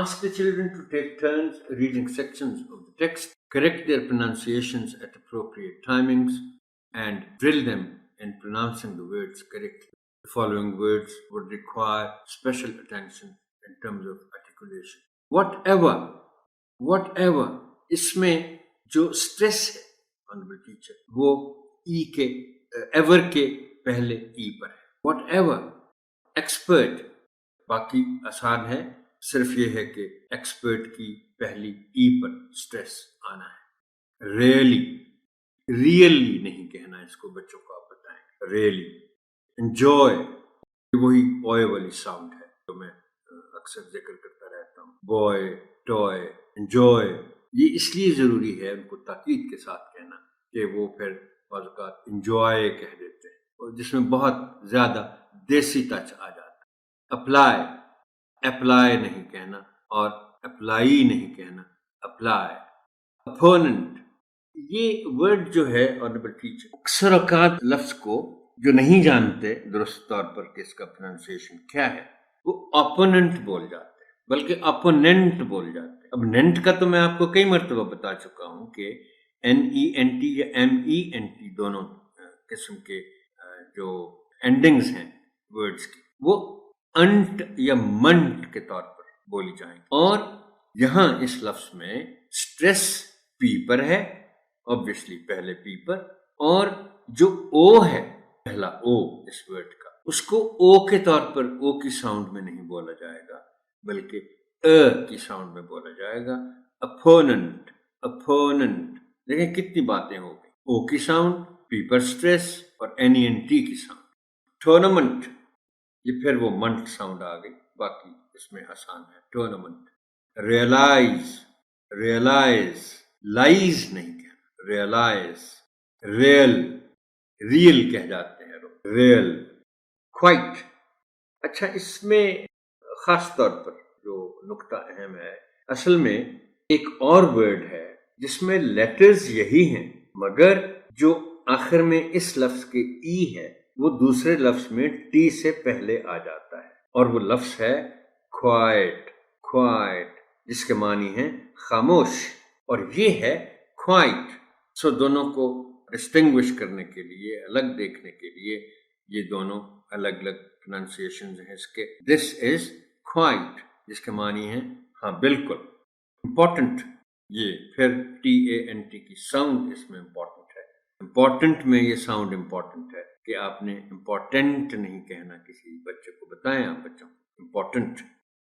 Ask the children to take turns reading sections of the text, correct their pronunciations at appropriate timings, and drill them in pronouncing the words correctly. The following words would require special attention in terms of articulation. Whatever, इसमें जो stress है honourable teacher वो ई के ever के पहले ई पर है. Whatever, expert बाकी आसान है, सिर्फ ये है कि एक्सपर्ट की पहली ई पर स्ट्रेस आना है. रियली नहीं कहना, इसको बच्चों को आप बताएं. रियली. एंजॉय, वही ओए वाली साउंड है जो मैं अक्सर जिक्र करता रहता हूँ. Boy, toy, enjoy. ये इसलिए जरूरी है उनको ताकीद के साथ कहना कि वो फिर बाज़ औक़ात एंजॉय कह देते हैं और जिसमें बहुत ज्यादा देसी टच आ जाता है. अप्लाई नहीं कहना और अप्लाई नहीं कहना, अप्लाई. अपोनेंट, ये वर्ड जो है ऑनरेबल टीचर अक्सर औक़ात लफ्ज को जो नहीं जानते दुरुस्त तौर पर कि इसका प्रोनाउंसिएशन क्या है, वो अपोनेंट बोल जाते हैं, बल्कि अपोनेंट बोल जाते हैं. अब नेंट का तो मैं आपको कई मरतबा बता चुका हूं कि NENT या MENT दोनों किस्म के जो एंडिंग्स हैं वर्ड्स की, वो अंट या मंट के तौर पर बोली जाएंगी. और यहां इस लफ्ज में स्ट्रेस पी पर है, ऑब्वियसली पहले पी पर, और जो ओ है पहला ओ इस वर्ड का, उसको ओ के तौर पर ओ की साउंड में नहीं बोला जाएगा बल्कि की साउंड में बोला जाएगा. अपोनेंट. देखें कितनी बातें हो गई. ओ की साउंड, पी पर स्ट्रेस और NENT की साउंड. टूर्नामेंट, ये फिर वो मंट साउंड आ गई, बाकी इसमें आसान है. टूर्नामेंट. रियलाइज, लाइज नहीं कहना, रियलाइज. रियल कह जाते हैं लोग, रियल. क्वाइट. अच्छा, इसमें खास तौर पर जो नुक्ता अहम है, असल में एक और वर्ड है जिसमें लेटर्स यही हैं मगर जो आखिर में इस लफ्ज के ई है वो दूसरे लफ्ज में टी से पहले आ जाता है, और वो लफ्ज है क्वाइट, जिसके मानी है खामोश, और ये है क्वाइट. सो दोनों को डिस्टिंग्विश करने के लिए, अलग देखने के लिए, ये दोनों अलग अलग प्रोनाउंसिएशंस हैं इसके. दिस इज क्वाइट, जिसके मानी है हाँ बिल्कुल. इम्पोर्टेंट, ये फिर TANT की साउंड इसमें इम्पोर्टेंट है. इम्पोर्टेंट में ये साउंड इम्पोर्टेंट है कि आपने इम्पोर्टेंट नहीं कहना. किसी बच्चे को बताएं आप बच्चों को इम्पोर्टेंट.